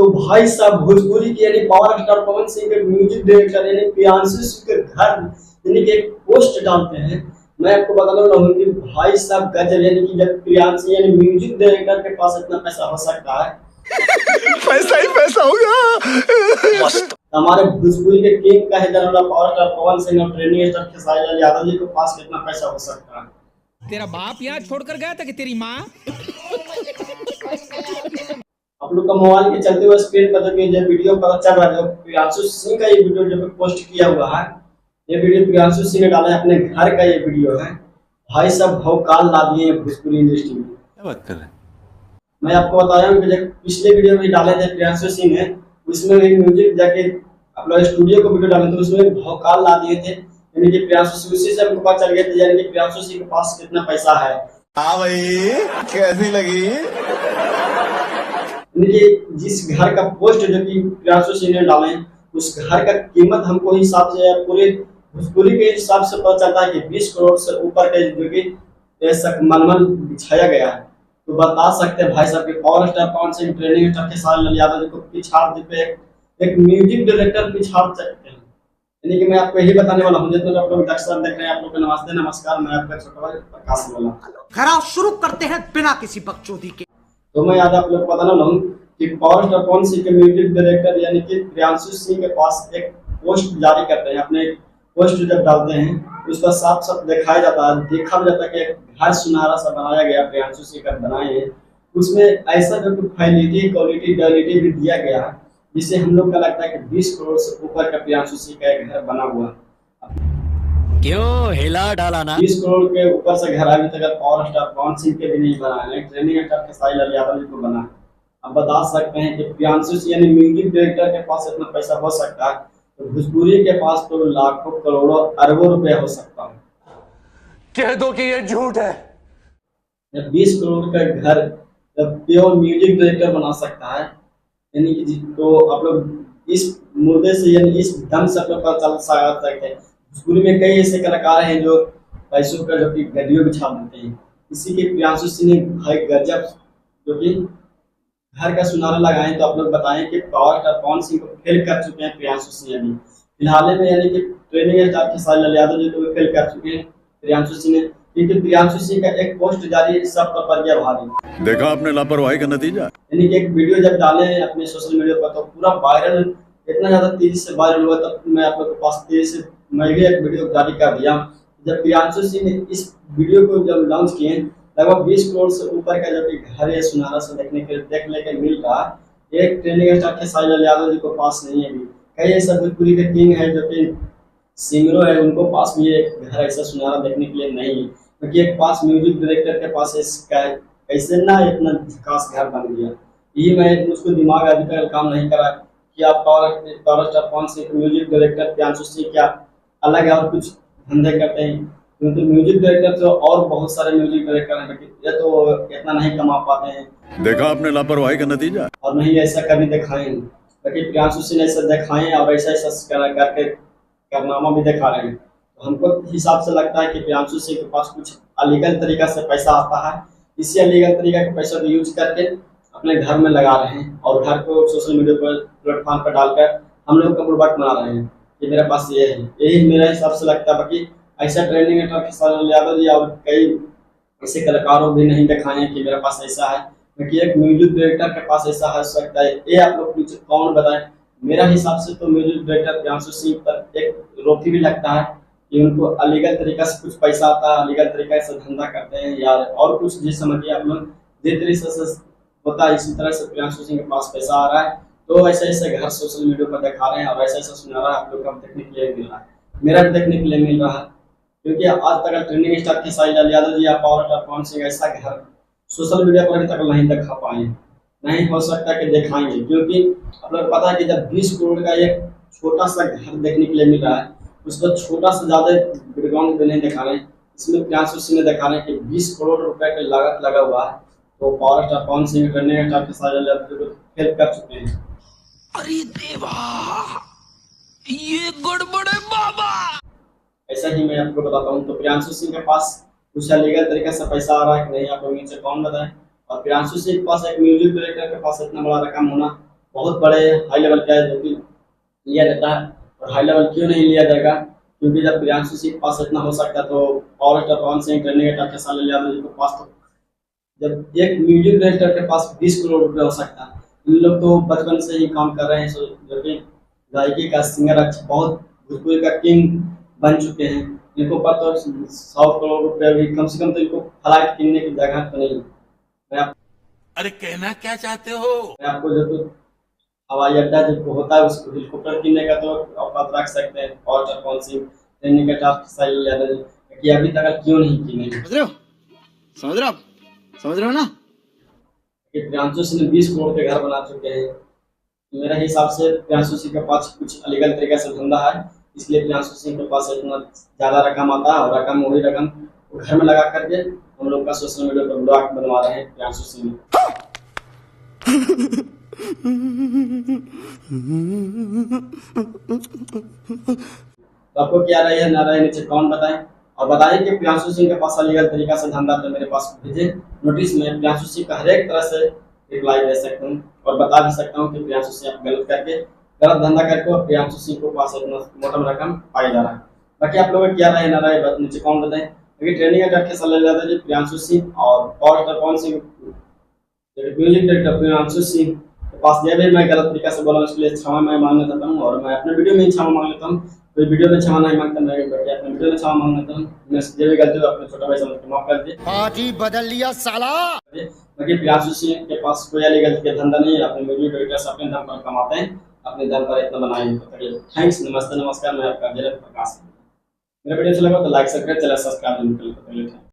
तो भाई साहब भोजपुरी के यानी पावर स्टार पवन सिंह के म्यूजिक डायरेक्टर यानी प्रियांशु सिंह के घर यानी कि एक पोस्ट डालते हैं। मैं आपको बताना चाहूँ कि भाई साहब गजब, यानी कि जब प्रियांशु यानी म्यूजिक डायरेक्टर के पास इतना पैसा हो सकता है पैसा ही पैसा होगा। हमारे भोजपुरी के किंग का है general power star Pawan Singh और ट्रेंडिंग स्टार खेसारी लाल यादव जी के पास कितना पैसा हो सकता है। तेरा बाप यहाँ छोड़कर गया था कि तेरी माँ? आप लोग का मोबाइल के चलते हुए स्क्रीन पर जो वीडियो पता चल रहा है, प्रियांशु सिंह का ये वीडियो जो पोस्ट किया हुआ है, ये वीडियो प्रियांशु सिंह ने डाला है अपने घर का। ये वीडियो है भाई साहब भौकाल ला दिए भोजपुरी इंडस्ट्री में। क्या बात कर रहे हैं? मैं आपको बताया हूँ कि जब पिछले वीडियो में डाले थे प्रियांशु सिंह ने, उसमें भी म्यूजिक जाके आप लोग स्टूडियो को वीडियो डाले थे, उसमें भौकाल ला दिए थे। यानी कि प्रियांशु सिंह, उसी से हमको पता चल गया था यानी कि प्रियांशु सिंह के पास कितना पैसा है। हाँ भाई, कैसी लगी? जिस घर का पोस्ट जो कि प्रियांशु सिंह ने डाले, उस घर का कीमत हमको हिसाब से पूरे भोजपुरी के हिसाब से पता चलता है कि 20 करोड़ से ऊपर के जो कि मलमल बिछाया गया है। तो बता सकते हैं भाई साहब कि power star Pawan Singh trending star Khesari Lal Yadav ji को पिछाड़ पे एक म्यूजिक डायरेक्टर पिछाड़ सकते हैं। यानी कि मैं आपको यही बताने वाला हूँ। जितने आप लोग दर्शक देख रहे हैं, आप लोग को नमस्ते नमस्कार। मैं आपका छोटा भाई प्रकाश वाला। खराब शुरू करते हैं बिना किसी बकचोदी के। तो मैं आज आप लोग को बताना चाहूँ कि पावर स्टार पवन सिंह के म्यूजिक डायरेक्टर यानी कि प्रियांशु सिंह के पास एक पोस्ट जारी करते हैं। अपने पोस्ट जब डालते हैं उस पर साफ साफ दिखाया जाता है, देखा भी जाता है कि एक घर सुनहरा सा बनाया गया, प्रियांशु सिंह का बनाए हैं। उसमें ऐसा जो कि फैसिलिटी क्वालिटी क्वालिटी भी दिया गया है, जिससे हम लोग का लगता है कि 20 करोड़ से ऊपर का प्रियांशु सिंह का एक घर बना हुआ है। क्यों हिला डाला ना? 20 करोड़ के ऊपर से घर अभी तक पावर स्टार पवन सिंह के भी नहीं बना है, ट्रेंडिंग स्टार खेसारी लाल यादव जी को बना है। अब बता सकते हैं कि प्रियांशु सिंह यानी म्यूजिक डायरेक्टर के पास इतना पैसा हो सकता है, तो भोजपुरी के पास तो लाखों करोड़ों अरबों रुपया हो सकता है। कह दो कि ये झूठ है। 20 करोड़ का घर जब प्योर म्यूजिक डायरेक्टर बना सकता है, यानी कि तो आप लोग इस मुद्दे से यानी इस दम से अपने पता चल सकते हैं। भोजपुरी में कई ऐसे कलाकार हैं जो पैसों का जो कि गड्डियों बिछा देते हैं। इसी के प्रियांशु सिंह ने भाई गजब जो कि घर का सुनारा लगाए। तो आप लोग बताएं कि पावर स्टार पवन सिंह को फेल कर चुके हैं प्रियांशु सिंह अभी फिलहाल में, यानी कि ट्रेंडिंग स्टार खेसारी लाल यादव जी को फेल कर चुके हैं प्रियांशु सिंह ने, क्योंकि प्रियांशु सिंह का एक पोस्ट जारी सब पर पड़ गया भारी। देखा आपने लापरवाही का नतीजा। यानी कि एक वीडियो जब डाले अपने सोशल मीडिया पर तो पूरा वायरल, इतना ज्यादा तेजी से वायरल हुआ। तब मैं आप लोग के पास तेजी से मैं भी एक वीडियो जारी कर दिया। जब प्रियांशु सिंह ने इस वीडियो को जब लॉन्च किए, लगभग 20 करोड़ से ऊपर का जो कि घर है सुनहरा से देखने के मिल रहा, एक ट्रेंडिंग स्टार खेसारी लाल यादव जी को पास नहीं है। अभी कई ऐसा भोजपुरी के किंग है जो कि सिंगरों है, उनको पास भी एक घर ऐसा सुनहरा देखने के लिए नहीं है, क्योंकि एक पास म्यूजिक डायरेक्टर के पास इसका कैसे ना इतना झकास घर बन गया। यही मैं उसको दिमाग अभी तक काम नहीं करा कि आप power star Pawan Singh music director Priyanshu Singh क्या अलग है और कुछ धंधे करते हैं, क्योंकि म्यूजिक डायरेक्टर तो और बहुत सारे म्यूजिक डायरेक्टर हैं, ये तो इतना नहीं कमा पाते हैं। देखा आपने लापरवाही का नतीजा। और नहीं ऐसा कभी दिखाए, लेकिन प्रियांशु सिंह ने ऐसा दिखाए और ऐसा करके कारनामा भी दिखा रहे हैं। तो हमको हिसाब से लगता है कि प्रियांशु सिंह के पास कुछ अलीगल तरीका से पैसा आता है। इसी अलीगल तरीका के पैसा को यूज करके अपने घर में लगा रहे हैं और घर को सोशल मीडिया पर प्लेटफॉर्म पर डालकर हम लोग का बुड़बक बना रहे हैं कि मेरे पास ये है। यही मेरा हिसाब से लगता है। बाकी ऐसा ट्रेंडिंग स्टार खेसारी लाल यादव जी और कई ऐसे कलाकारों भी नहीं दिखाए हैं कि मेरे पास ऐसा है, क्योंकि एक म्यूजिक डायरेक्टर के पास ऐसा हो सकता है। ये आप लोग मुझे कौन बताए। मेरा हिसाब से तो म्यूजिक डायरेक्टर प्रियांशु सिंह पर एक रोटी भी लगता है कि उनको अलीगल तरीका से कुछ पैसा आता है, अलीगल तरीका से धंधा करते हैं यार, और कुछ जिस समझिए आप लोग जिस तरीके से होता है इसी तरह से प्रियांशु सिंह के पास पैसा आ रहा है। तो ऐसे ऐसे घर सोशल मीडिया पर दिखा रहे हैं और ऐसा ऐसा सुनहरा आप लोग को देखने के लिए मिल रहा है, मेरा भी देखने के लिए मिल रहा है। क्योंकि आज तक ट्रेंडिंग स्टार खेसारी लाल यादव जी या पावर स्टार पवन सिंह ऐसा घर सोशल मीडिया पर अभी तक नहीं दिखा पाए, नहीं हो सकता कि दिखाएंगे। क्योंकि आप लोग पता है कि जब 20 करोड़ का एक छोटा सा घर देखने के लिए मिल रहा है, उसको छोटा से ज्यादा बैकग्राउंड में नहीं दिखा रहे हैं। इसमें प्रियांशु सिंह ने दिखा रहे हैं कि 20 करोड़ रुपए की लागत लगा हुआ है। तो power star Pawan Singh trending star Khesari Lal Yadav ji को हेल्प कर चुके हैं। अरे देवा, ये गड़बड़ है बाबा। ऐसा ही मैं आपको बताता हूँ। तो प्रियांशु सिंह के पास कुछ लीगल तरीके से पैसा आ रहा है कि नहीं, आप लोग नीचे कौन बताएं। और प्रियांशु सिंह के पास एक म्यूजिक डायरेक्टर के पास इतना बड़ा रकम होना बहुत बड़े हाई लेवल का है जो कि लिया जाता है। और हाई लेवल क्यों नहीं लिया जाएगा, क्योंकि जब प्रियांशु सिंह के पास इतना हो सकता है तो power star Pawan Singh training attack के साथ यादव जी के पास तो जब एक म्यूजिक डायरेक्टर के पास 20 करोड़ रुपए हो सकता है। इन लोग तो बचपन से ही काम कर रहे हैं, जो कि गायकी का सिंगर अच्छा बहुत भोजपुरी का किंग बन चुके हैं। इनको पर तो 100 करोड़ रुपए भी कम से कम तो इनको फ्लाइट किनने की जगह तो नहीं। अरे कहना क्या चाहते हो? मैं आपको जो तो हवाई अड्डा जो होता है उसको हेलीकॉप्टर किनने का तो औकात रख सकते हैं। और कौन सी ट्रेनिंग का टास्क सही यादव जी कि अभी तक क्यों नहीं किने। समझ रहे हो ना? कि प्रियांशु सिंह ने 20 करोड़ के घर बना चुके हैं। मेरे हिसाब से प्रियांशु सिंह के पास कुछ अलीगल तरीके से धंधा है, इसलिए प्रियांशु सिंह के पास इतना ज्यादा रकम आता है। और रकम वही रकम वो घर में लगा करके हम लोग का सोशल मीडिया पर ब्लॉग बनवा रहे हैं प्रियांशु सिंह। तो आपको क्या रही है ना रही नीचे कौन बताएं, और बताइए कि प्रियांशु सिंह के पास अलीगल तरीका से धंधा तो मेरे पास भेजे नोटिस में प्रियांशु सिंह का हर एक तरह से रिप्लाई दे सकता हूँ और बता भी सकता हूँ कि प्रियांशु सिंह आप गलत धंधा करके और प्रियांशु सिंह को पास इतना मोटा रकम पाया जा रहा है। बाकी आप लोगों को क्या रहे ना रहे नीचे कौन बताएं। क्योंकि ट्रेनिंग अटैक के साथ जाता है प्रियांशु सिंह और power star Pawan Singh music director Priyanshu Singh के पास ये भी मैं गलत तरीका से बोला, उसके लिए क्षमा मैं मांगना चाहता हूँ। और मैं अपने वीडियो में ही क्षमा मांग लेता हूँ, कोई वीडियो में क्षमा नहीं मांगता, मैं अपने वीडियो में क्षमा मांग लेता हूँ। मैं जो भी गलती हो अपने छोटा भाई समझ के माफ कर दिए। आज ही बदल लिया साला। बाकी प्रियांशु सिंह के पास कोई अलीगल का धंधा नहीं है, अपने म्यूजिक डायरेक्टर अपने दम पर कमाते हैं, अपने दम पर इतना बनाए हैं। थैंक्स, नमस्ते, नमस्कार। मैं आपका प्रकाश। मेरा वीडियो अच्छा लगा तो लाइक सब्सक्राइब चैनल सब्सक्राइब जरूर कर लें।